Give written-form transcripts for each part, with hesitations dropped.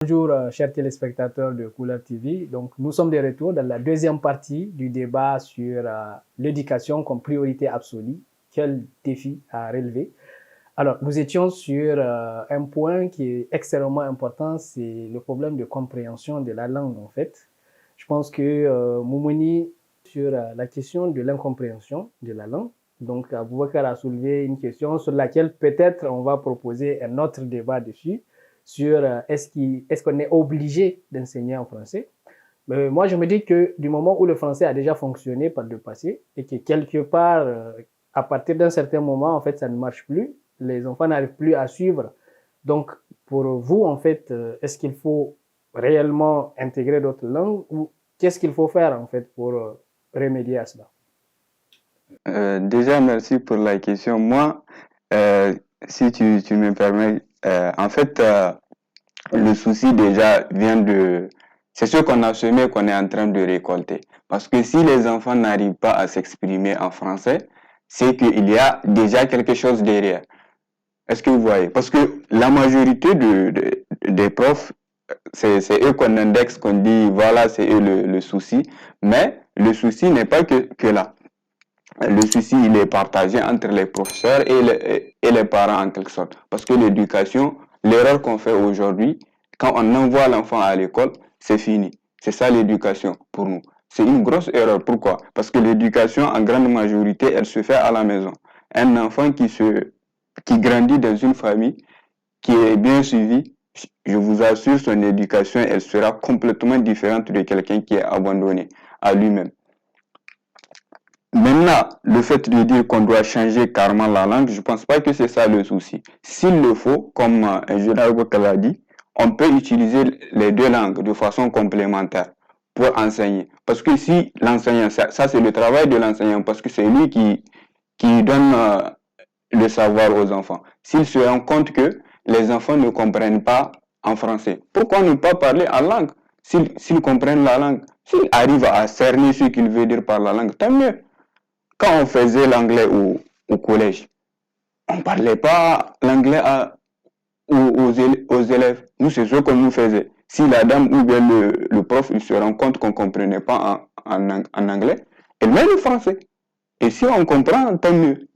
Bonjour, chers téléspectateurs de Couleur TV. Donc, nous sommes de retour dans la deuxième partie du débat sur l'éducation comme priorité absolue. Quel défi à relever? Alors, nous étions sur un point qui est extrêmement important, c'est le problème de compréhension de la langue, en fait. Je pense que Moumouni, sur la question de l'incompréhension de la langue, donc Aboubacar a soulevé une question sur laquelle peut-être on va proposer un autre débat dessus, sur est-ce qu'on est obligé d'enseigner en français. Mais moi, je me dis que du moment où le français a déjà fonctionné par le passé et que quelque part, à partir d'un certain moment, en fait, ça ne marche plus, les enfants n'arrivent plus à suivre. Donc, pour vous, en fait, est-ce qu'il faut réellement intégrer d'autres langues ou qu'est-ce qu'il faut faire, en fait, pour remédier à cela? Déjà, merci pour la question. Moi, euh, si tu me permets, le souci déjà vient de... C'est ce qu'on a semé qu'on est en train de récolter. Parce que si les enfants n'arrivent pas à s'exprimer en français, c'est qu'il y a déjà quelque chose derrière. Est-ce que vous voyez? Parce que la majorité des profs, c'est eux qu'on indexe, qu'on dit, voilà, c'est eux le souci. Mais le souci n'est pas que là. Le souci, il est partagé entre les professeurs et les parents en quelque sorte. Parce que l'éducation, l'erreur qu'on fait aujourd'hui, quand on envoie l'enfant à l'école, c'est fini. C'est ça l'éducation pour nous. C'est une grosse erreur. Pourquoi? Parce que l'éducation, en grande majorité, elle se fait à la maison. Un enfant qui grandit dans une famille qui est bien suivie, je vous assure, son éducation, elle sera complètement différente de quelqu'un qui est abandonné à lui-même. Maintenant, le fait de dire qu'on doit changer carrément la langue, je ne pense pas que c'est ça le souci. S'il le faut, comme Ingénieur Bokal l'a dit, on peut utiliser les deux langues de façon complémentaire pour enseigner. Parce que si l'enseignant, ça c'est le travail de l'enseignant, parce que c'est lui qui donne le savoir aux enfants. S'il se rend compte que les enfants ne comprennent pas en français, pourquoi ne pas parler en langue? S'ils comprennent la langue, s'ils arrivent à cerner ce qu'il veut dire par la langue, tant mieux. Quand on faisait l'anglais au collège, on ne parlait pas l'anglais aux élèves. Nous, c'est ce qu'on nous faisait. Si la dame ou bien le prof il se rend compte qu'on ne comprenait pas en anglais, elle met le français. Et si on comprend, tant mieux.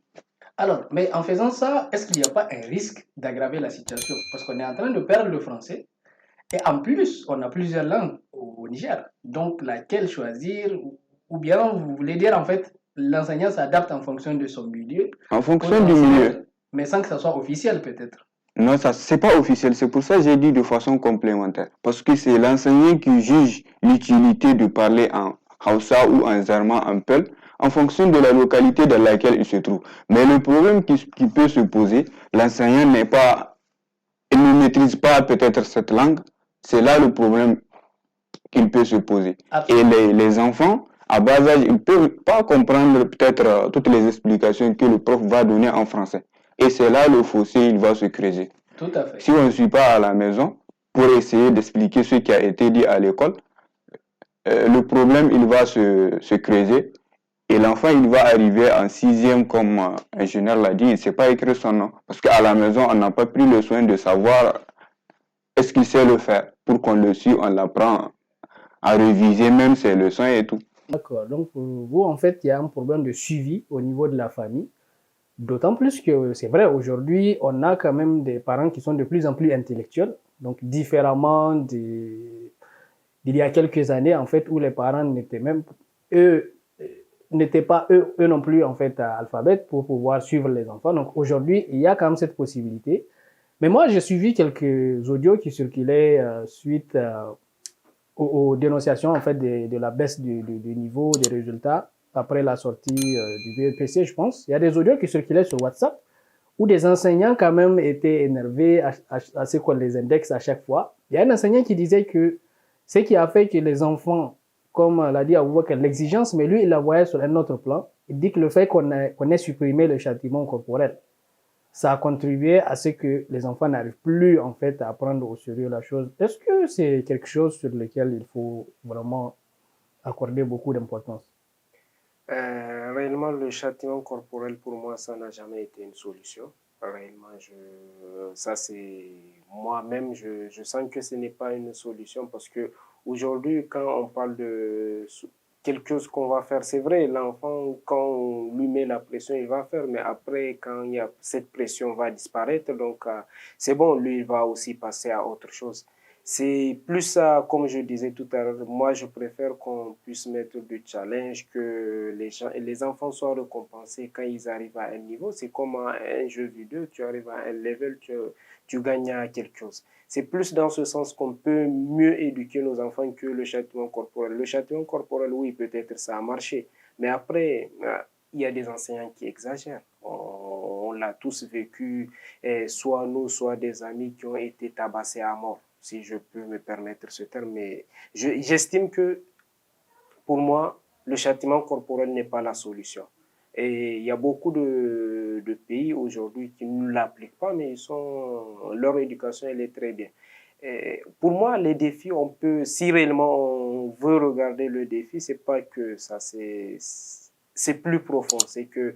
Alors, mais en faisant ça, est-ce qu'il n'y a pas un risque d'aggraver la situation? Parce qu'on est en train de perdre le français. Et en plus, on a plusieurs langues au Niger. Donc, laquelle choisir? Ou bien, vous voulez dire, en fait, l'enseignant s'adapte en fonction de son milieu En pour fonction du transmettre, milieu. mais sans que ça soit officiel, peut-être. Non, ça, c'est pas officiel. C'est pour ça que j'ai dit de façon complémentaire. Parce que c'est l'enseignant qui juge l'utilité de parler en Hausa ou en Zarma, en Peul, en fonction de la localité dans laquelle il se trouve. Mais le problème qui peut se poser, l'enseignant n'est pas, il ne maîtrise pas peut-être cette langue. C'est là le problème qu'il peut se poser. Et Absolument. les enfants, à bas âge, ils ne peuvent pas comprendre peut-être toutes les explications que le prof va donner en français. Et c'est là le fossé, il va se creuser. Tout à fait. Si on ne suit pas à la maison pour essayer d'expliquer ce qui a été dit à l'école, le problème, il va se creuser. Et l'enfant, il va arriver en sixième, comme un ingénieur l'a dit, il ne sait pas écrire son nom. Parce qu'à la maison, on n'a pas pris le soin de savoir est-ce qu'il sait le faire. Pour qu'on le suive, on l'apprend à réviser même ses leçons et tout. D'accord. Donc, pour vous, en fait, il y a un problème de suivi au niveau de la famille. D'autant plus que c'est vrai, aujourd'hui, on a quand même des parents qui sont de plus en plus intellectuels. Donc, différemment d'il y a quelques années, en fait, où les parents n'étaient même, eux, n'étaient pas eux non plus, en fait, alphabètes pour pouvoir suivre les enfants. Donc, aujourd'hui, il y a quand même cette possibilité. Mais moi, j'ai suivi quelques audios qui circulaient suite aux dénonciations en fait de la baisse du niveau des résultats après la sortie du BEPC, je pense. Il y a des audios qui circulaient sur WhatsApp où des enseignants quand même étaient énervés à ce qu'on les indexe à chaque fois. Il y a un enseignant qui disait que ce qui a fait que les enfants, comme l'a dit Aboubacar, l'exigence, mais lui, il la voyait sur un autre plan. Il dit que le fait qu'on ait supprimé le châtiment corporel, ça a contribué à ce que les enfants n'arrivent plus en fait à prendre au sérieux la chose. Est-ce que c'est quelque chose sur lequel il faut vraiment accorder beaucoup d'importance? Réellement, le châtiment corporel, pour moi, ça n'a jamais été une solution. Réellement, ça c'est moi-même, je sens que ce n'est pas une solution parce que aujourd'hui, quand on parle de quelque chose qu'on va faire, c'est vrai, l'enfant, quand on lui met la pression, il va faire, mais après, quand il y a cette pression va disparaître, donc c'est bon, lui, il va aussi passer à autre chose. C'est plus ça, comme je disais tout à l'heure, moi je préfère qu'on puisse mettre du challenge, que les enfants soient récompensés quand ils arrivent à un niveau. C'est comme un jeu vidéo, tu arrives à un level, tu gagnes à quelque chose. C'est plus dans ce sens qu'on peut mieux éduquer nos enfants que le châtiment corporel. Le châtiment corporel, oui, peut-être ça a marché, mais après, il y a des enseignants qui exagèrent. On l'a tous vécu, soit nous, soit des amis qui ont été tabassés à mort, si je peux me permettre ce terme. Mais j'estime que, pour moi, le châtiment corporel n'est pas la solution. Et il y a beaucoup de pays aujourd'hui qui ne l'appliquent pas, mais leur éducation, elle est très bien. Et pour moi, les défis, on peut, si réellement on veut regarder le défi, c'est pas que ça, c'est plus profond. C'est que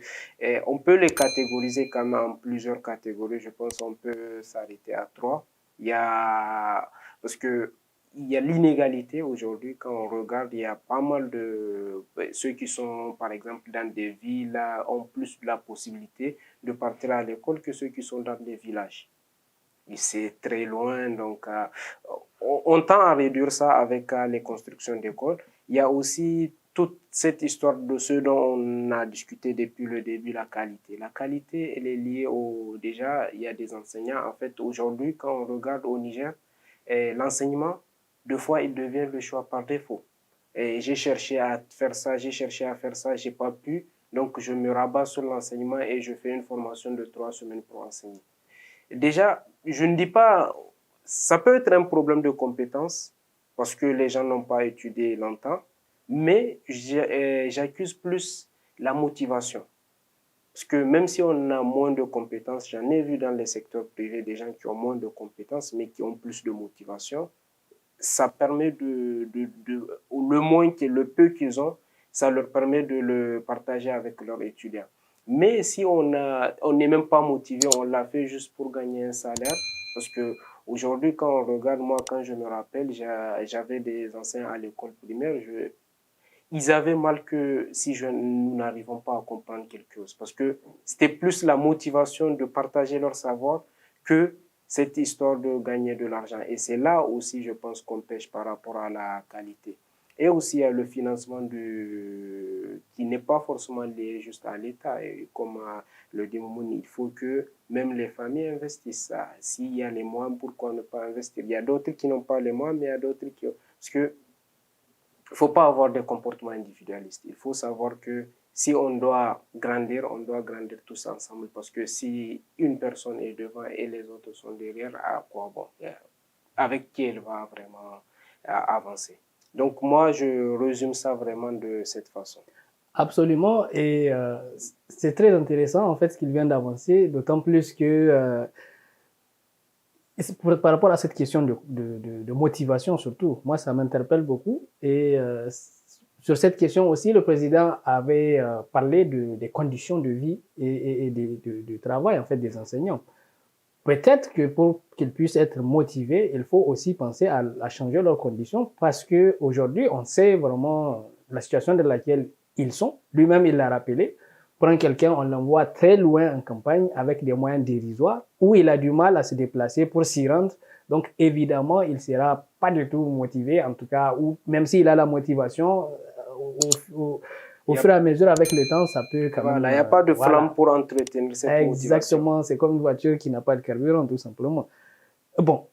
on peut les catégoriser quand même en plusieurs catégories. Je pense qu'on peut s'arrêter à trois. Il y a, parce que il y a l'inégalité aujourd'hui. Quand on regarde, il y a pas mal de ceux qui sont, par exemple, dans des villes ont plus de la possibilité de partir à l'école que ceux qui sont dans des villages. Et c'est très loin, donc on tend à réduire ça avec les constructions d'écoles. Il y a aussi toute cette histoire de ce dont on a discuté depuis le début, la qualité. La qualité, elle est liée au... Déjà, il y a des enseignants. En fait, aujourd'hui, quand on regarde au Niger, l'enseignement, deux fois, il devient le choix par défaut. Et j'ai cherché à faire ça, j'ai cherché à faire ça, j'ai pas pu. Donc, je me rabats sur l'enseignement et je fais une formation de 3 semaines pour enseigner. Déjà, je ne dis pas, ça peut être un problème de compétence parce que les gens n'ont pas étudié longtemps, mais j'accuse plus la motivation. Parce que même si on a moins de compétences, j'en ai vu dans les secteurs privés des gens qui ont moins de compétences, mais qui ont plus de motivation. Ça permet le moins, le peu qu'ils ont, ça leur permet de le partager avec leurs étudiants. Mais si on n'est même pas motivé, on l'a fait juste pour gagner un salaire, parce que aujourd'hui, quand on regarde, moi, quand je me rappelle, j'avais des enseignants à l'école primaire, ils avaient mal que si nous n'arrivons pas à comprendre quelque chose, parce que c'était plus la motivation de partager leur savoir que cette histoire de gagner de l'argent. Et c'est là aussi, je pense, qu'on pêche par rapport à la qualité. Et aussi, il y a le financement qui n'est pas forcément lié juste à l'État. Et comme le dit Momoun, il faut que même les familles investissent ça. S'il y a les moyens, pourquoi ne pas investir? Il y a d'autres qui n'ont pas les moyens, mais il y a d'autres qui ont... Parce que il ne faut pas avoir des comportements individualistes. Il faut savoir que si on doit grandir tous ensemble. Parce que si une personne est devant et les autres sont derrière, à quoi bon? Avec qui elle va vraiment avancer? Donc moi, je résume ça vraiment de cette façon. Absolument, et c'est très intéressant en fait ce qu'il vient d'avancer, d'autant plus que par rapport à cette question de motivation surtout, moi ça m'interpelle beaucoup. Et sur cette question aussi, le président avait parlé des conditions de vie et de travail en fait des enseignants. Peut-être que pour qu'ils puissent être motivés, il faut aussi penser à changer leurs conditions parce qu'aujourd'hui, on sait vraiment la situation dans laquelle ils sont. Lui-même, il l'a rappelé. Prends quelqu'un, on l'envoie très loin en campagne avec des moyens dérisoires où il a du mal à se déplacer pour s'y rendre. Donc, évidemment, il ne sera pas du tout motivé, en tout cas, ou même s'il a la motivation, au fur et à mesure, avec le temps, ça peut quand même... Voilà, il n'y a pas de flamme pour entretenir cette motivation. Exactement, c'est comme une voiture qui n'a pas de carburant, tout simplement. Bon,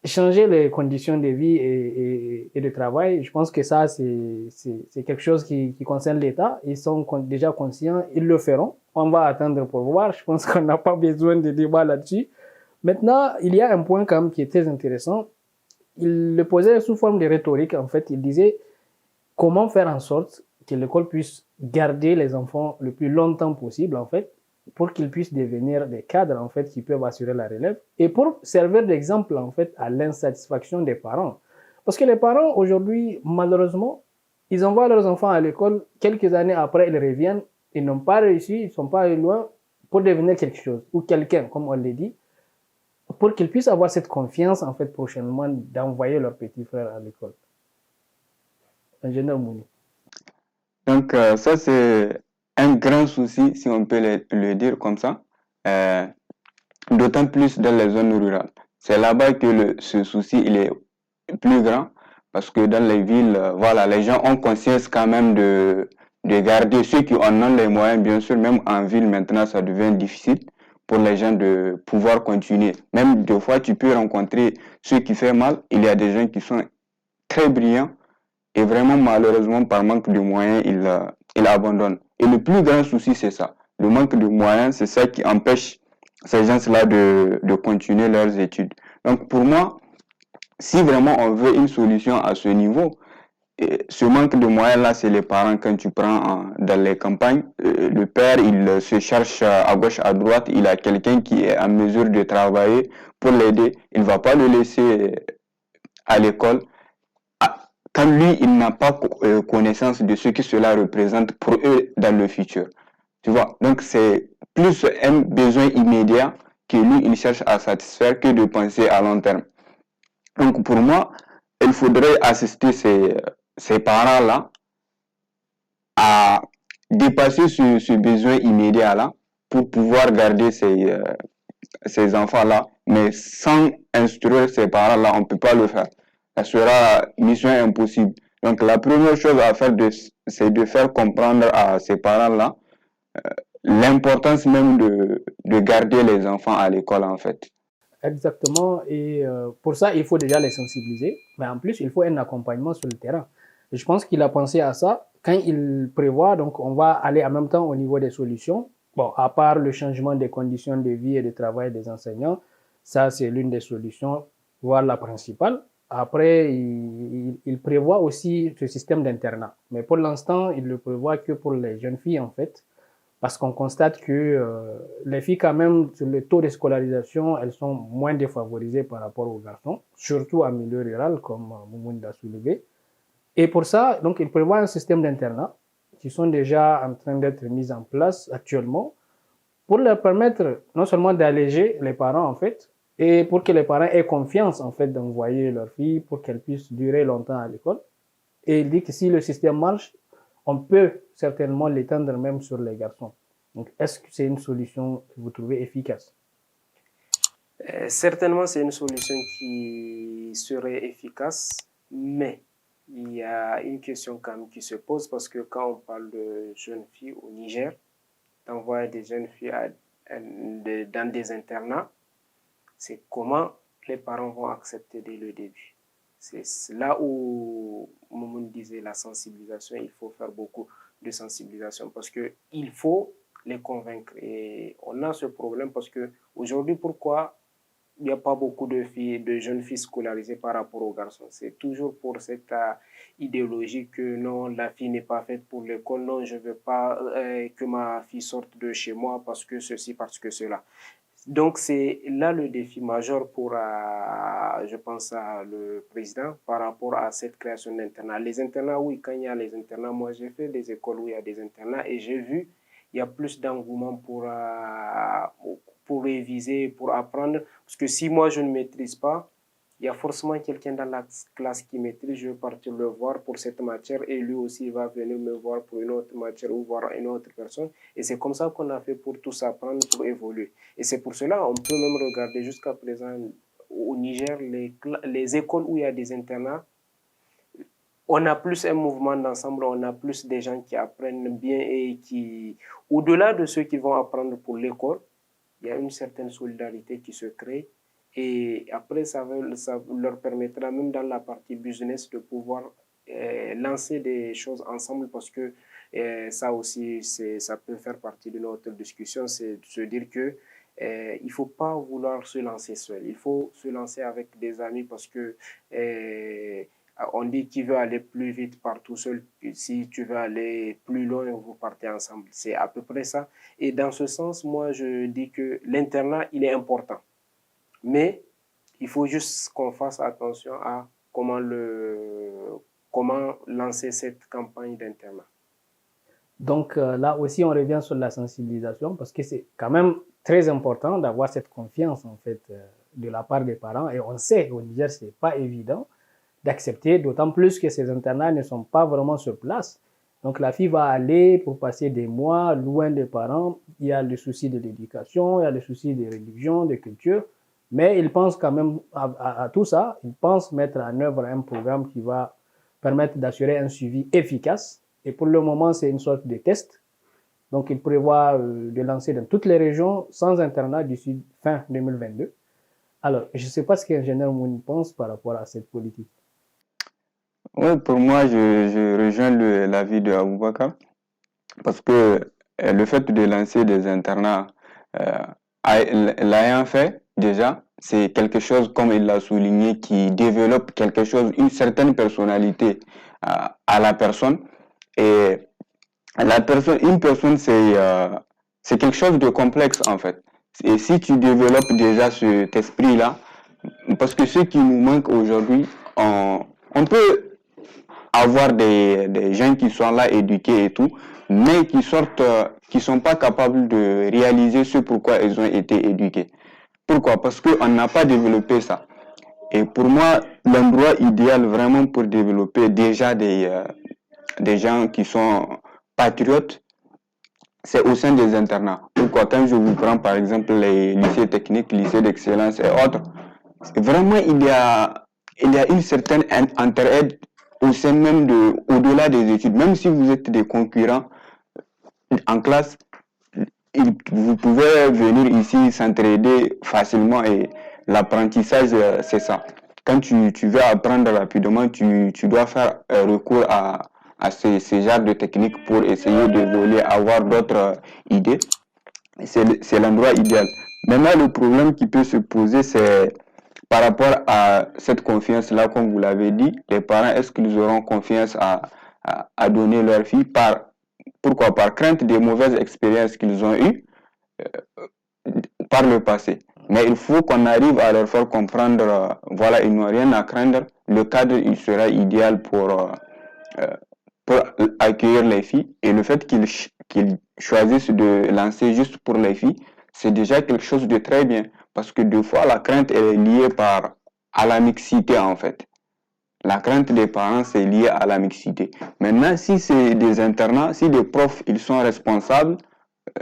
changer les conditions de vie et de travail, je pense que ça, c'est quelque chose qui concerne l'État. Ils sont déjà conscients, ils le feront. On va attendre pour voir. Je pense qu'on n'a pas besoin de débat là-dessus. Maintenant, il y a un point quand même qui est très intéressant. Il le posait sous forme de rhétorique, en fait. Il disait comment faire en sorte que l'école puisse garder les enfants le plus longtemps possible, en fait, pour qu'ils puissent devenir des cadres, en fait, qui peuvent assurer la relève, et pour servir d'exemple, en fait, à l'insatisfaction des parents. Parce que les parents, aujourd'hui, malheureusement, ils envoient leurs enfants à l'école, quelques années après, ils reviennent, ils n'ont pas réussi, ils ne sont pas allés loin, pour devenir quelque chose, ou quelqu'un, comme on l'a dit, pour qu'ils puissent avoir cette confiance, en fait, prochainement, d'envoyer leur petit frère à l'école. Ingénieur Mouni. Donc, ça, c'est un grand souci, si on peut le dire comme ça, euh, d'autant plus dans les zones rurales. C'est là-bas que ce souci, il est plus grand, parce que dans les villes, voilà, les gens ont conscience quand même de garder ceux qui en ont les moyens, bien sûr, même en ville, maintenant, ça devient difficile pour les gens de pouvoir continuer. Même des fois, tu peux rencontrer ceux qui font mal. Il y a des gens qui sont très brillants, et vraiment, malheureusement, par manque de moyens, il abandonne. Et le plus grand souci, c'est ça. Le manque de moyens, c'est ça qui empêche ces gens-là de continuer leurs études. Donc, pour moi, si vraiment on veut une solution à ce niveau, ce manque de moyens-là, c'est les parents. Quand tu prends dans les campagnes, le père, il se cherche à gauche, à droite, il a quelqu'un qui est en mesure de travailler pour l'aider. Il ne va pas le laisser à l'école quand lui, il n'a pas connaissance de ce que cela représente pour eux dans le futur. Tu vois, donc c'est plus un besoin immédiat que lui, il cherche à satisfaire que de penser à long terme. Donc pour moi, il faudrait assister ces parents-là à dépasser ce besoin immédiat-là pour pouvoir garder ces enfants-là. Mais sans instruire ces parents-là, on ne peut pas le faire. Ça sera mission impossible. Donc la première chose à faire, c'est de faire comprendre à ces parents-là l'importance même de garder les enfants à l'école en fait. Exactement. Et pour ça, il faut déjà les sensibiliser. Mais en plus, il faut un accompagnement sur le terrain. Et je pense qu'il a pensé à ça quand il prévoit. Donc, on va aller en même temps au niveau des solutions. Bon, à part le changement des conditions de vie et de travail des enseignants, ça, c'est l'une des solutions, voire la principale. Après, il prévoit aussi ce système d'internat. Mais pour l'instant, il le prévoit que pour les jeunes filles, en fait, parce qu'on constate que les filles, quand même, sur le taux de scolarisation, elles sont moins défavorisées par rapport aux garçons, surtout en milieu rural, comme Moumoun l'a soulevé. Et pour ça, donc, il prévoit un système d'internat qui sont déjà en train d'être mis en place actuellement pour leur permettre non seulement d'alléger les parents, en fait, et pour que les parents aient confiance, en fait, d'envoyer leurs filles pour qu'elles puissent durer longtemps à l'école. Et il dit que si le système marche, on peut certainement l'étendre même sur les garçons. Donc, est-ce que c'est une solution que vous trouvez efficace? Certainement, c'est une solution qui serait efficace, mais il y a une question quand même qui se pose parce que quand on parle de jeunes filles au Niger, d'envoyer des jeunes filles dans des internats, c'est comment les parents vont accepter dès le début. C'est là où Momoun disait la sensibilisation, il faut faire beaucoup de sensibilisation parce qu'il faut les convaincre. Et on a ce problème parce que aujourd'hui, pourquoi il n'y a pas beaucoup de jeunes filles scolarisées par rapport aux garçons? C'est toujours pour cette idéologie que non, la fille n'est pas faite pour l'école, non, je ne veux pas que ma fille sorte de chez moi parce que ceci, parce que cela. Donc, c'est là le défi majeur pour, je pense, le président par rapport à cette création d'internats. Les internats, oui, quand il y a les internats, moi j'ai fait des écoles où il y a des internats et j'ai vu, il y a plus d'engouement pour réviser, pour apprendre. Parce que si moi je ne maîtrise pas, il y a forcément quelqu'un dans la classe qui maîtrise, je vais partir le voir pour cette matière et lui aussi il va venir me voir pour une autre matière ou voir une autre personne. Et c'est comme ça qu'on a fait pour tous apprendre, pour évoluer. Et c'est pour cela on peut même regarder jusqu'à présent au Niger, les écoles où il y a des internats, on a plus un mouvement d'ensemble, on a plus des gens qui apprennent bien et qui, au-delà de ceux qui vont apprendre pour l'école, il y a une certaine solidarité qui se crée. Et après, ça leur permettra, même dans la partie business, de pouvoir lancer des choses ensemble parce que ça aussi, ça peut faire partie de notre discussion, c'est de se dire que il ne faut pas vouloir se lancer seul. Il faut se lancer avec des amis parce que on dit qu'il veut aller plus vite part tout seul. Si tu veux aller plus loin, vous partez ensemble. C'est à peu près ça. Et dans ce sens, moi, je dis que l'internat, il est important. Mais il faut juste qu'on fasse attention à comment lancer cette campagne d'internat. Donc là aussi, on revient sur la sensibilisation parce que c'est quand même très important d'avoir cette confiance en fait de la part des parents. Et on sait au Niger, c'est pas évident d'accepter, d'autant plus que ces internats ne sont pas vraiment sur place. Donc la fille va aller pour passer des mois loin des parents. Il y a le souci de l'éducation, il y a le souci de religion, de culture. Mais ils pensent quand même à tout ça. Ils pensent mettre en œuvre un programme qui va permettre d'assurer un suivi efficace. Et pour le moment, c'est une sorte de test. Donc, ils prévoient de lancer dans toutes les régions sans internat d'ici fin 2022. Alors, je ne sais pas ce qu'ingénieur Mouni pense par rapport à cette politique. Oui, pour moi, je rejoins l'avis de Aboubakar parce que le fait de lancer des internats, euh, l'ayant fait déjà, c'est quelque chose, comme il l'a souligné, qui développe quelque chose, une certaine personnalité à la personne. Et une personne, c'est quelque chose de complexe en fait. Et si tu développes déjà cet esprit-là, parce que ce qui nous manque aujourd'hui, on peut avoir des gens qui sont là éduqués et tout, mais qui sortent, qui sont pas capables de réaliser ce pourquoi ils ont été éduqués. Pourquoi? Parce qu'on n'a pas développé ça. Et pour moi, l'endroit idéal vraiment pour développer déjà des gens qui sont patriotes, c'est au sein des internats. Pourquoi? Quand je vous prends par exemple les lycées techniques, lycées d'excellence et autres, vraiment il y a une certaine entraide au sein même au-delà des études. Même si vous êtes des concurrents en classe, vous pouvez venir ici s'entraider facilement et l'apprentissage, c'est ça. Quand tu veux apprendre rapidement, tu dois faire recours à ces genres de techniques pour essayer d'évoluer, avoir d'autres idées. C'est l'endroit idéal. Maintenant, le problème qui peut se poser, c'est par rapport à cette confiance-là, comme vous l'avez dit, les parents, est-ce qu'ils auront confiance à donner leur fille pourquoi? Par crainte des mauvaises expériences qu'ils ont eues par le passé. Mais il faut qu'on arrive à leur faire comprendre, voilà, ils n'ont rien à craindre. Le cadre, il sera idéal euh, pour accueillir les filles. Et le fait qu'ils choisissent de lancer juste pour les filles, c'est déjà quelque chose de très bien. Parce que des fois, la crainte elle est liée à la mixité, en fait. La crainte des parents, c'est lié à la mixité. Maintenant, si c'est des internats, si les profs, ils sont responsables,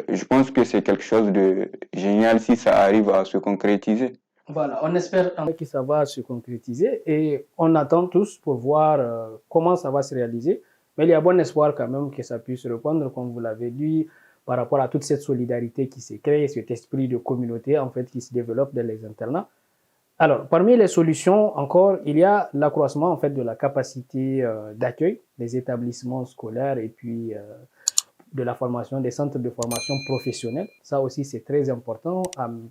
je pense que c'est quelque chose de génial si ça arrive à se concrétiser. Voilà, on espère que ça va se concrétiser et on attend tous pour voir comment ça va se réaliser. Mais il y a bon espoir quand même que ça puisse répondre, comme vous l'avez dit, par rapport à toute cette solidarité qui s'est créée, cet esprit de communauté en fait qui se développe dans les internats. Alors, parmi les solutions encore, il y a l'accroissement en fait de la capacité d'accueil des établissements scolaires et puis de la formation, des centres de formation professionnelle. Ça aussi, c'est très important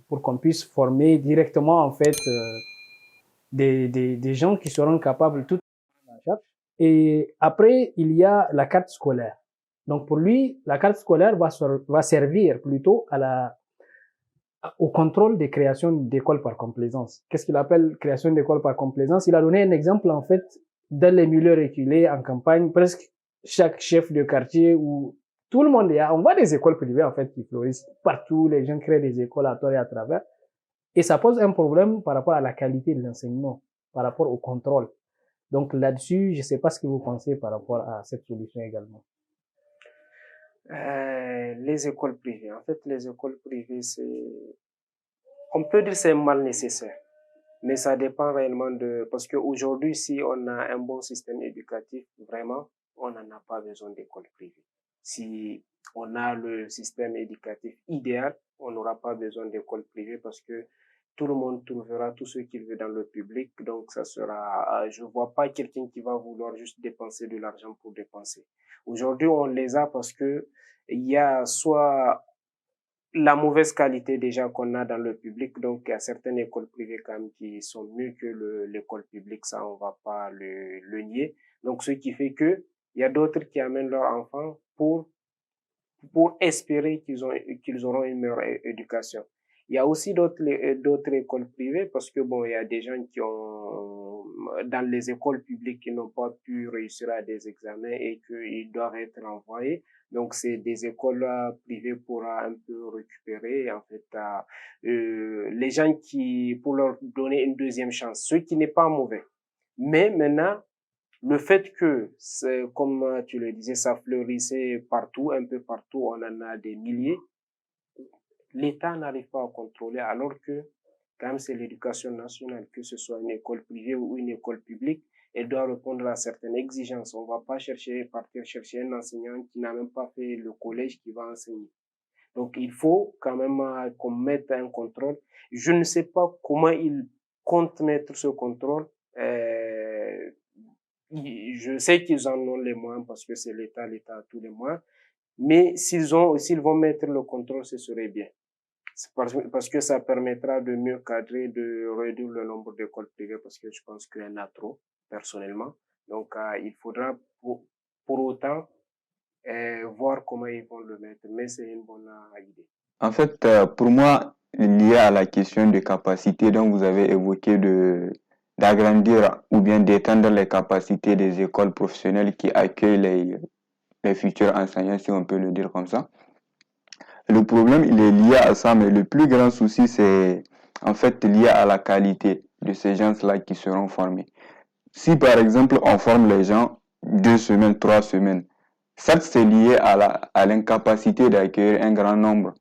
pour qu'on puisse former directement en fait des gens qui seront capables tout en charge. Et après, il y a la carte scolaire. Donc pour lui, la carte scolaire va servir plutôt au contrôle des créations d'écoles par complaisance. Qu'est-ce qu'il appelle création d'écoles par complaisance? Il a donné un exemple, en fait, dans les milieux reculés, en campagne, presque chaque chef de quartier où tout le monde est là. On voit des écoles privées, en fait, qui fleurissent partout. Les gens créent des écoles à tort et à travers. Et ça pose un problème par rapport à la qualité de l'enseignement, par rapport au contrôle. Donc là-dessus, je ne sais pas ce que vous pensez par rapport à cette solution également. Les écoles privées. En fait, les écoles privées, on peut dire que c'est un mal nécessaire. Mais ça dépend réellement parce qu'aujourd'hui, si on a un bon système éducatif, vraiment, on n'en a pas besoin d'école privée. Si on a le système éducatif idéal, on n'aura pas besoin d'école privée parce que tout le monde trouvera tout ce qu'il veut dans le public. Donc, je vois pas quelqu'un qui va vouloir juste dépenser de l'argent pour dépenser. Aujourd'hui, on les a parce que il y a soit la mauvaise qualité déjà qu'on a dans le public. Donc, il y a certaines écoles privées quand même qui sont mieux que l'école publique. Ça, on va pas le nier. Donc, ce qui fait que il y a d'autres qui amènent leurs enfants pour espérer qu'ils auront une meilleure éducation. Il y a aussi d'autres écoles privées parce que bon, il y a des gens qui ont, dans les écoles publiques, qui n'ont pas pu réussir à des examens et qu'ils doivent être renvoyés. Donc, c'est des écoles privées pour un peu récupérer, en fait, les gens pour leur donner une deuxième chance, ce qui n'est pas mauvais. Mais maintenant, le fait que, comme tu le disais, ça fleurissait partout, un peu partout, on en a des milliers, l'État n'arrive pas à contrôler, alors que, quand même, c'est l'éducation nationale, que ce soit une école privée ou une école publique, elle doit répondre à certaines exigences. On ne va pas partir chercher un enseignant qui n'a même pas fait le collège qui va enseigner. Donc, il faut quand même qu'on mette un contrôle. Je ne sais pas comment ils comptent mettre ce contrôle. Je sais qu'ils en ont les moyens parce que c'est l'État a tous les moyens. Mais s'ils vont mettre le contrôle, ce serait bien. Parce que ça permettra de mieux cadrer, de réduire le nombre d'écoles privées parce que je pense qu'il y en a trop, personnellement. Donc, il faudra pour autant voir comment ils vont le mettre. Mais c'est une bonne idée. En fait, pour moi, lié à la question de capacité dont vous avez évoqué d'agrandir ou bien d'étendre les capacités des écoles professionnelles qui accueillent les futurs enseignants, si on peut le dire comme ça. Le problème, il est lié à ça, mais le plus grand souci, c'est en fait lié à la qualité de ces gens-là qui seront formés. Si par exemple, on forme les gens 2 semaines, 3 semaines, certes, c'est lié à l'incapacité d'accueillir un grand nombre,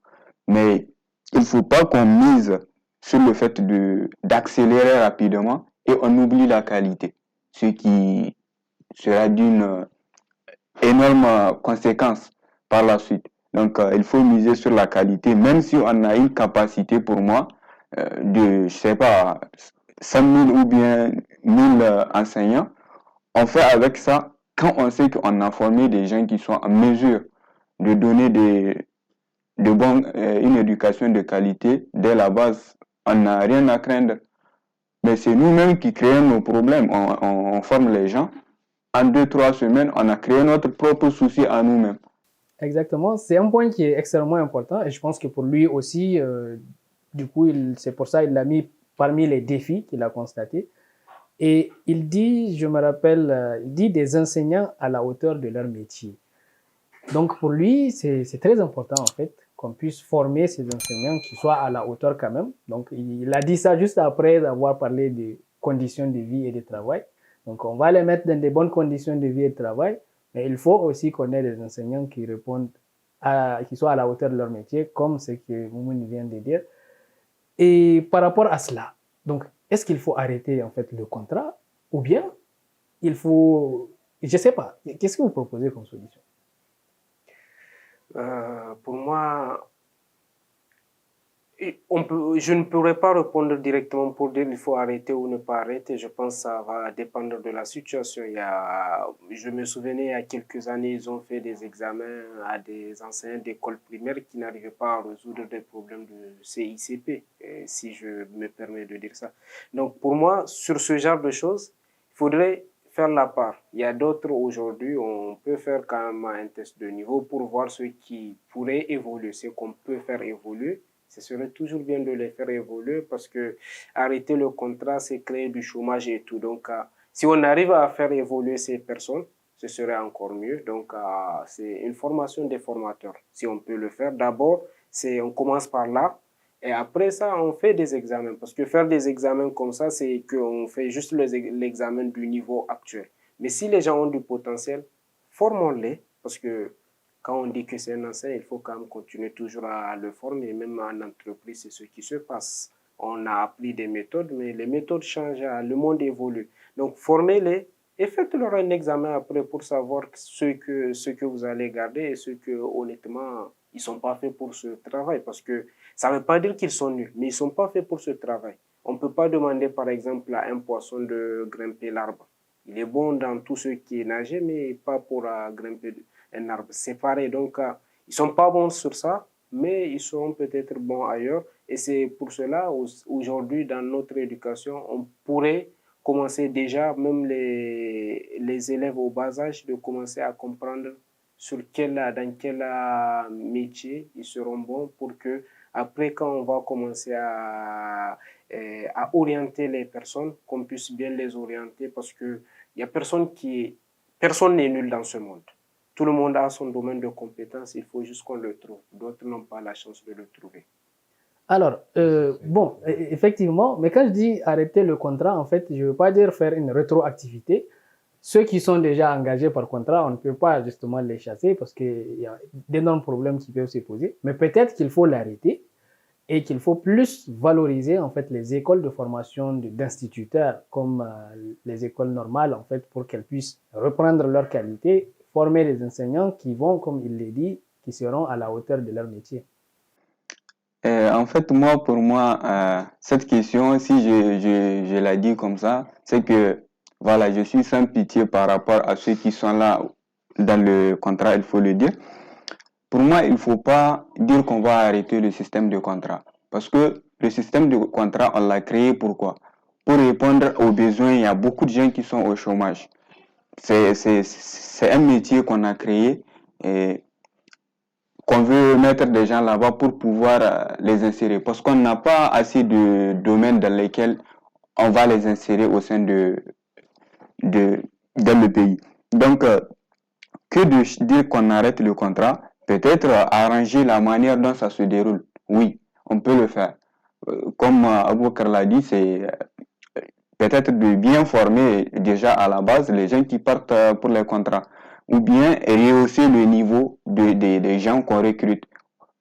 mais il ne faut pas qu'on mise sur le fait d'accélérer rapidement et on oublie la qualité, ce qui sera d'une énorme conséquence par la suite. Donc, il faut miser sur la qualité, même si on a une capacité pour moi de, je sais pas, 100 000 ou bien 1000 enseignants. On fait avec ça quand on sait qu'on a formé des gens qui sont en mesure de donner une éducation de qualité dès la base. On n'a rien à craindre. Mais c'est nous-mêmes qui créons nos problèmes. On forme les gens. En 2, 3 semaines, on a créé notre propre souci à nous-mêmes. Exactement, c'est un point qui est extrêmement important et je pense que pour lui aussi, du coup, c'est pour ça qu'il l'a mis parmi les défis qu'il a constatés. Et il dit, je me rappelle, il dit des enseignants à la hauteur de leur métier. Donc pour lui, c'est très important en fait qu'on puisse former ces enseignants qui soient à la hauteur quand même. Donc il a dit ça juste après avoir parlé des conditions de vie et de travail. Donc on va les mettre dans des bonnes conditions de vie et de travail, mais il faut aussi qu'on ait des enseignants qui répondent qui soient à la hauteur de leur métier, comme ce que Moumouni vient de dire. Et par rapport à cela, donc est-ce qu'il faut arrêter en fait le contrat ou bien il faut, je sais pas, qu'est-ce que vous proposez comme solution? Pour moi, je ne pourrais pas répondre directement pour dire il faut arrêter ou ne pas arrêter. Je pense que ça va dépendre de la situation. Je me souvenais, il y a quelques années, ils ont fait des examens à des enseignants d'école primaire qui n'arrivaient pas à résoudre des problèmes de CICP, si je me permets de dire ça. Donc, pour moi, sur ce genre de choses, il faudrait faire la part. Il y a d'autres aujourd'hui, on peut faire quand même un test de niveau pour voir ce qui pourrait évoluer, ce qu'on peut faire évoluer. Ce serait toujours bien de les faire évoluer parce que arrêter le contrat, c'est créer du chômage et tout. Donc, si on arrive à faire évoluer ces personnes, ce serait encore mieux. Donc, c'est une formation des formateurs. Si on peut le faire, d'abord, on commence par là. Et après ça, on fait des examens. Parce que faire des examens comme ça, c'est qu'on fait juste l'examen du niveau actuel. Mais si les gens ont du potentiel, formons-les. Parce que quand on dit que c'est un enseignant, il faut quand même continuer toujours à le former. Même en entreprise, c'est ce qui se passe. On a appris des méthodes, mais les méthodes changent, le monde évolue. Donc, formez-les et faites-leur un examen après pour savoir ce que vous allez garder et ce que, honnêtement, ils ne sont pas faits pour ce travail. Parce que ça ne veut pas dire qu'ils sont nuls, mais ils ne sont pas faits pour ce travail. On ne peut pas demander, par exemple, à un poisson de grimper l'arbre. Il est bon dans tout ce qui est nager, mais pas pour grimper un arbre. C'est pareil. Donc, ils ne sont pas bons sur ça, mais ils seront peut-être bons ailleurs. Et c'est pour cela, aujourd'hui, dans notre éducation, on pourrait commencer déjà, même les élèves au bas âge, de commencer à comprendre dans quel métier ils seront bons pour que, après, quand on va commencer à orienter les personnes, qu'on puisse bien les orienter parce que il y a personne n'est nul dans ce monde. tout le monde a son domaine de compétence, il faut juste qu'on le trouve. D'autres n'ont pas la chance de le trouver. Alors, bon, effectivement, mais quand je dis arrêter le contrat, en fait, je ne veux pas dire faire une rétroactivité. Ceux qui sont déjà engagés par contrat, on ne peut pas justement les chasser parce qu'il y a d'énormes problèmes qui peuvent se poser. Mais peut-être qu'il faut l'arrêter et qu'il faut plus valoriser en fait les écoles de formation d'instituteurs comme les écoles normales en fait pour qu'elles puissent reprendre leur qualité, former des enseignants qui vont, comme il l'a dit, qui seront à la hauteur de leur métier. En fait, moi, pour moi, cette question, si je la dis comme ça, c'est que, voilà, je suis sans pitié par rapport à ceux qui sont là dans le contrat, il faut le dire. Pour moi, il ne faut pas dire qu'on va arrêter le système de contrat. Parce que le système de contrat, on l'a créé pourquoi? Pour répondre aux besoins, il y a beaucoup de gens qui sont au chômage. C'est un métier qu'on a créé et qu'on veut mettre des gens là-bas pour pouvoir les insérer. Parce qu'on n'a pas assez de domaines dans lesquels on va les insérer au sein de le pays. Donc, que de dire qu'on arrête le contrat, peut-être arranger la manière dont ça se déroule. Oui, on peut le faire. Comme Aboukar l'a dit, c'est peut-être de bien former déjà à la base les gens qui partent pour les contrats. Ou bien rehausser le niveau des gens qu'on recrute.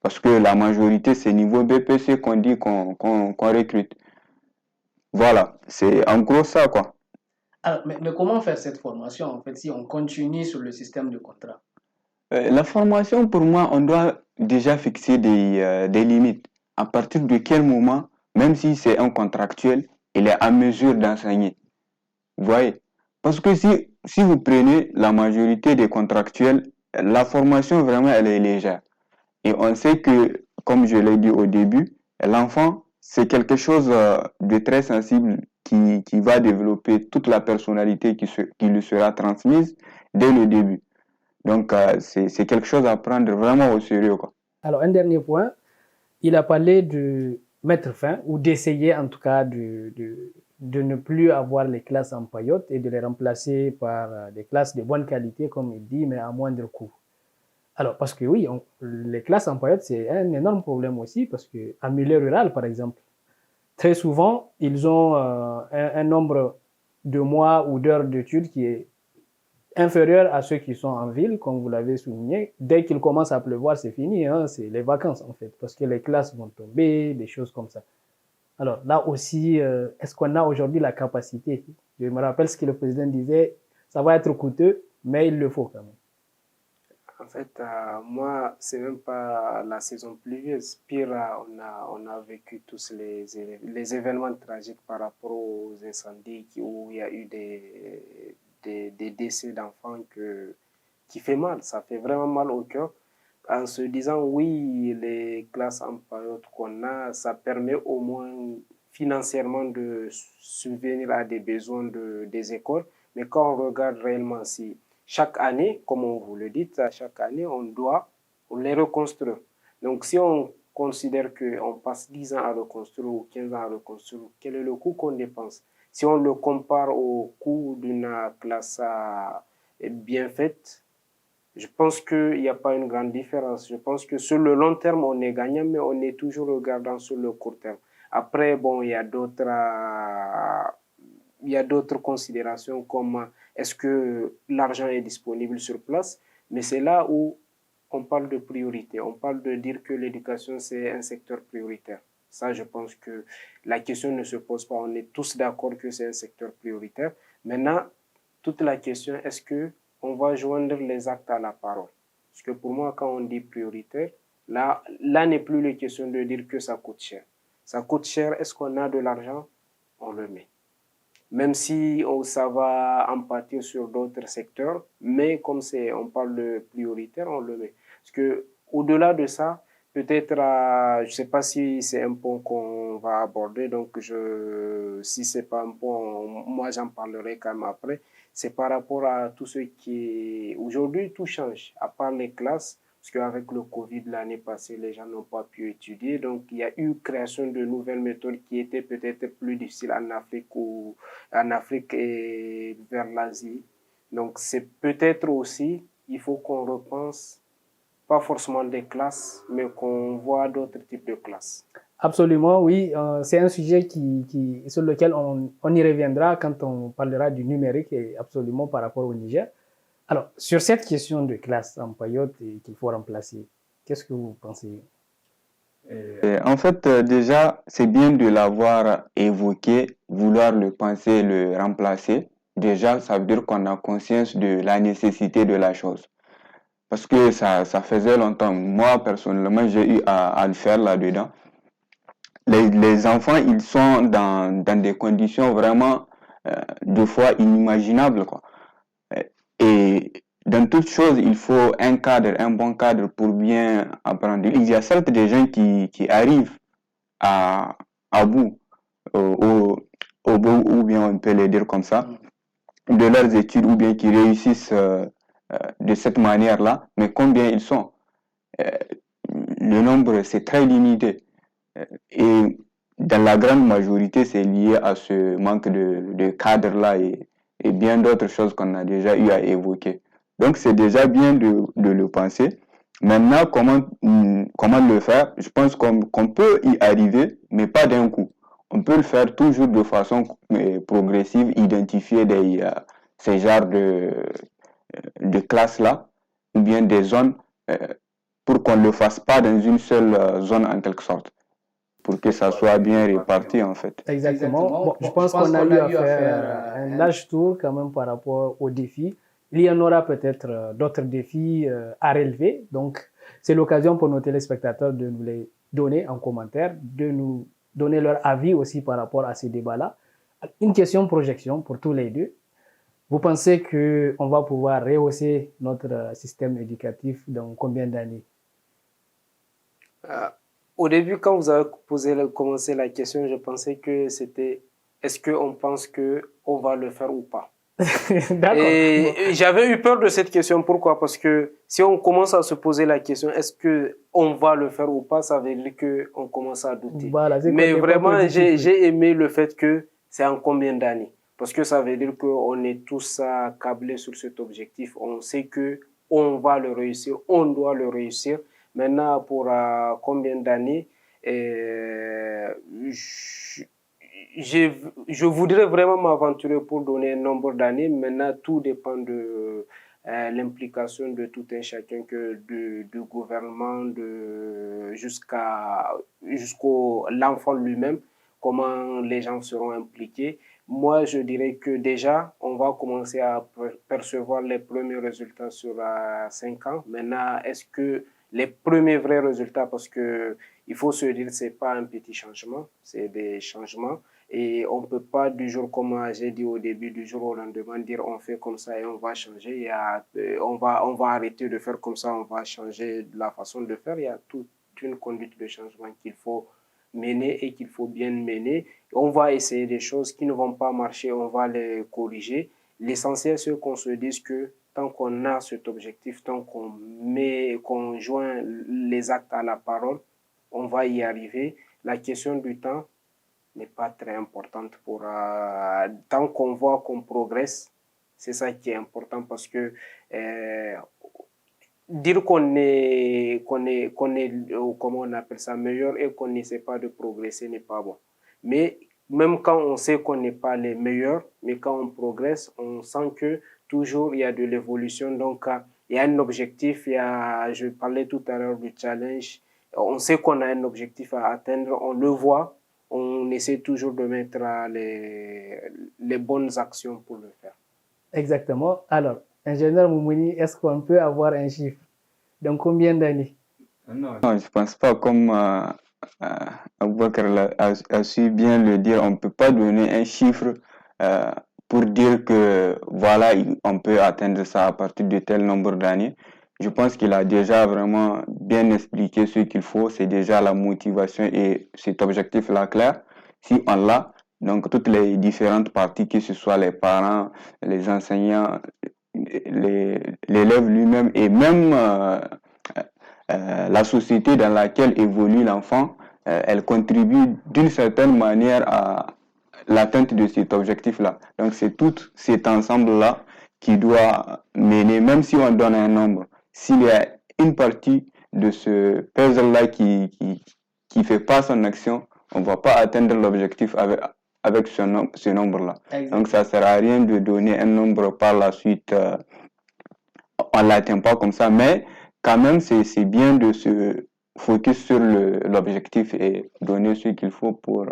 Parce que la majorité, c'est niveau BPC qu'on dit qu'on recrute. Voilà, c'est en gros ça, quoi. Alors, mais comment faire cette formation en fait si on continue sur le système de contrat? La formation, pour moi, on doit déjà fixer des limites. À partir de quel moment, même si c'est un contractuel, il est à mesure d'enseigner. Vous voyez? Parce que si vous prenez la majorité des contractuels, la formation, vraiment, elle est légère. Et on sait que, comme je l'ai dit au début, l'enfant, c'est quelque chose de très sensible qui va développer toute la personnalité qui lui sera transmise dès le début. Donc, c'est quelque chose à prendre vraiment au sérieux, quoi. Alors, un dernier point, il a parlé de mettre fin, ou d'essayer en tout cas de ne plus avoir les classes en paillotte et de les remplacer par des classes de bonne qualité, comme il dit, mais à moindre coût. Alors, parce que oui, les classes en paillotte, c'est un énorme problème aussi, parce qu'en milieu rural, par exemple, très souvent, ils ont un nombre de mois ou d'heures d'études qui est inférieur à ceux qui sont en ville, comme vous l'avez souligné. Dès qu'il commence à pleuvoir, c'est fini, hein, c'est les vacances en fait, parce que les classes vont tomber, des choses comme ça. Alors là aussi, est-ce qu'on a aujourd'hui la capacité? Je me rappelle ce que le président disait, ça va être coûteux, mais il le faut quand même. En fait, moi, c'est même pas la saison pluvieuse. Pire, on a vécu tous les événements tragiques par rapport aux incendies où il y a eu des décès d'enfants qui fait mal. Ça fait vraiment mal au cœur. En se disant, oui, les classes en période qu'on a, ça permet au moins financièrement de subvenir à des besoins des écoles. Mais quand on regarde réellement si chaque année, comme on vous le dit, à chaque année, on les reconstruire. Donc, si on considère qu'on passe 10 ans à reconstruire ou 15 ans à reconstruire, quel est le coût qu'on dépense? Si on le compare au coût d'une classe bien faite, je pense qu'il n'y a pas une grande différence. Je pense que sur le long terme, on est gagnant, mais on est toujours regardant sur le court terme. Après, bon, il y a d'autres considérations comme est-ce que l'argent est disponible sur place, mais c'est là où on parle de priorité. On parle de dire que l'éducation, c'est un secteur prioritaire. Ça, je pense que la question ne se pose pas. On est tous d'accord que c'est un secteur prioritaire. Maintenant, toute la question, est-ce que on va joindre les actes à la parole? Parce que pour moi, quand on dit prioritaire, là n'est plus la question de dire que ça coûte cher. Ça coûte cher, est-ce qu'on a de l'argent? On le met. Même si ça va en pâtir sur d'autres secteurs, mais comme on parle de prioritaire, on le met. Parce que au-delà de ça, peut-être, je ne sais pas si c'est un point qu'on va aborder, donc si c'est pas un point, moi j'en parlerai quand même après. C'est par rapport à tout ce qui est... Aujourd'hui, tout change, à part les classes, parce qu'avec le Covid l'année passée, les gens n'ont pas pu étudier. Donc, il y a eu création de nouvelles méthodes qui étaient peut-être plus difficiles en Afrique et vers l'Asie. Donc, c'est peut-être aussi, il faut qu'on repense, pas forcément des classes, mais qu'on voit d'autres types de classes. Absolument, oui. C'est un sujet sur lequel on y reviendra quand on parlera du numérique et absolument par rapport au Niger. Alors, sur cette question de classe en paillotte et qu'il faut remplacer, qu'est-ce que vous pensez? En fait, déjà, c'est bien de l'avoir évoqué, vouloir le penser, le remplacer. Déjà, ça veut dire qu'on a conscience de la nécessité de la chose. Parce que ça faisait longtemps. Moi, personnellement, j'ai eu à le faire là-dedans. Les enfants, ils sont dans des conditions vraiment, deux fois inimaginables, quoi. Et dans toute chose, il faut un cadre, un bon cadre pour bien apprendre. Il y a certes des gens qui arrivent à bout, au bout, ou bien on peut les dire comme ça, de leurs études, ou bien qui réussissent de cette manière-là, mais combien ils sont? Euh, le nombre, c'est très limité. Et dans la grande majorité, c'est lié à ce manque de cadre-là et bien d'autres choses qu'on a déjà eu à évoquer. Donc, c'est déjà bien de le penser. Maintenant, comment le faire? Je pense qu'on peut y arriver, mais pas d'un coup. On peut le faire toujours de façon progressive, identifier ces genres de classes-là, ou bien des zones, euh, pour qu'on ne le fasse pas dans une seule zone en quelque sorte, pour que ça soit bien réparti en fait. Exactement. Bon, je pense qu'on a eu à faire un large tour quand même par rapport aux défis. Il y en aura peut-être d'autres défis à relever. Donc, c'est l'occasion pour nos téléspectateurs de nous les donner en commentaire, de nous donner leur avis aussi par rapport à ces débats-là. Une question projection pour tous les deux. Vous pensez qu'on va pouvoir rehausser notre système éducatif dans combien d'années? Au début, quand vous avez commencé la question, je pensais que c'était est-ce qu'on pense qu'on va le faire ou pas? D'accord. Et j'avais eu peur de cette question. Pourquoi? Parce que si on commence à se poser la question, est-ce qu'on va le faire ou pas, ça veut dire qu'on commence à douter. Voilà, mais vraiment, j'ai aimé le fait que c'est en combien d'années. Parce que ça veut dire qu'on est tous câblés sur cet objectif. On sait qu'on va le réussir, on doit le réussir. Maintenant, pour combien d'années, je voudrais vraiment m'aventurer pour donner un nombre d'années. Maintenant, tout dépend de l'implication de tout un chacun, du gouvernement jusqu'au l'enfant lui-même, comment les gens seront impliqués. Moi, je dirais que déjà, on va commencer à percevoir les premiers résultats sur 5 ans. Maintenant, est-ce que les premiers vrais résultats, parce que il faut se dire, c'est pas un petit changement, c'est des changements. Et on ne peut pas du jour, comme j'ai dit au début, du jour au lendemain, dire on fait comme ça et on va changer. On va arrêter de faire comme ça, on va changer la façon de faire. Il y a toute une conduite de changement qu'il faut mener et qu'il faut bien mener. On va essayer des choses qui ne vont pas marcher, on va les corriger. L'essentiel, c'est qu'on se dise que tant qu'on a cet objectif, tant qu'on joint les actes à la parole, on va y arriver. La question du temps n'est pas très importante tant qu'on voit qu'on progresse, c'est ça qui est important parce que dire comment on appelle ça, meilleur et qu'on n'essaie pas de progresser n'est pas bon. Mais même quand on sait qu'on n'est pas les meilleurs, mais quand on progresse, on sent que toujours il y a de l'évolution. Donc, il y a un objectif, je parlais tout à l'heure du challenge. On sait qu'on a un objectif à atteindre, on le voit, on essaie toujours de mettre les bonnes actions pour le faire. Exactement. Alors, ingénieur Moumouni, est-ce qu'on peut avoir un chiffre? Dans combien d'années? Non, je ne pense pas, comme Aboubakar a su bien le dire, on ne peut pas donner un chiffre pour dire que voilà, on peut atteindre ça à partir de tel nombre d'années. Je pense qu'il a déjà vraiment bien expliqué ce qu'il faut, c'est déjà la motivation et cet objectif-là clair. Si on l'a, donc toutes les différentes parties, que ce soit les parents, les enseignants, l'élève lui-même et même la société dans laquelle évolue l'enfant, elle contribue d'une certaine manière à l'atteinte de cet objectif-là. Donc c'est tout cet ensemble-là qui doit mener, même si on donne un nombre, s'il y a une partie de ce puzzle-là qui fait pas son action, on va pas atteindre l'objectif avec ce nombre-là. Donc, ça sert à rien de donner un nombre par la suite, on l'atteint pas comme ça, mais quand même, c'est bien de se focus sur l'objectif et donner ce qu'il faut pour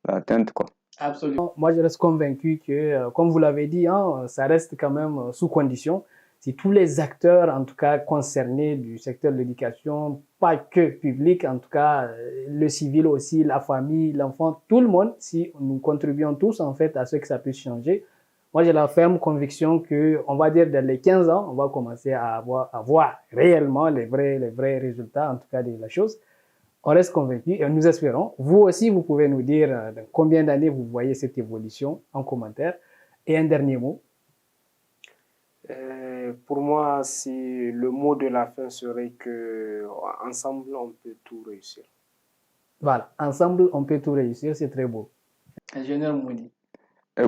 l'atteindre, quoi. Absolument. Moi, je reste convaincu que, comme vous l'avez dit, hein, ça reste quand même sous condition. Si tous les acteurs, en tout cas concernés du secteur de l'éducation, pas que public, en tout cas le civil aussi, la famille, l'enfant, tout le monde, si nous contribuons tous en fait à ce que ça puisse changer, moi j'ai la ferme conviction que, on va dire dans les 15 ans, on va commencer à voir réellement les vrais résultats, en tout cas de la chose. On reste convaincu et nous espérons. Vous aussi, vous pouvez nous dire dans combien d'années vous voyez cette évolution en commentaire. Et un dernier mot. Pour moi, si le mot de la fin serait que ensemble, on peut tout réussir. Voilà, ensemble, on peut tout réussir, c'est très beau. Ingénieur Mouni.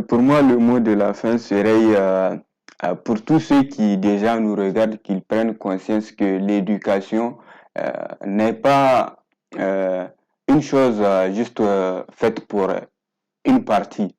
Pour moi, le mot de la fin serait pour tous ceux qui déjà nous regardent, qu'ils prennent conscience que l'éducation n'est pas une chose juste faite pour une partie.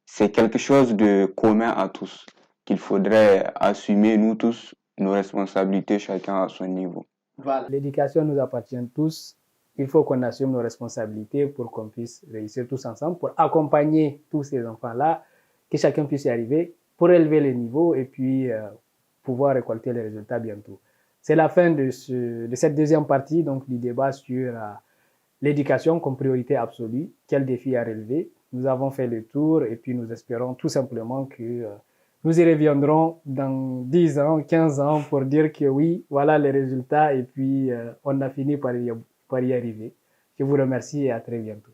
C'est quelque chose de commun à tous, qu'il faudrait assumer nous tous, nos responsabilités, chacun à son niveau. Voilà, l'éducation nous appartient tous. Il faut qu'on assume nos responsabilités pour qu'on puisse réussir tous ensemble, pour accompagner tous ces enfants-là, que chacun puisse y arriver, pour élever les niveaux et puis pouvoir récolter les résultats bientôt. C'est la fin de cette deuxième partie donc, du débat sur l'éducation comme priorité absolue. Quel défi à relever? Nous avons fait le tour et puis nous espérons tout simplement que nous y reviendrons dans 10 ans, 15 ans pour dire que oui, voilà les résultats et puis on a fini par y arriver. Je vous remercie et à très bientôt.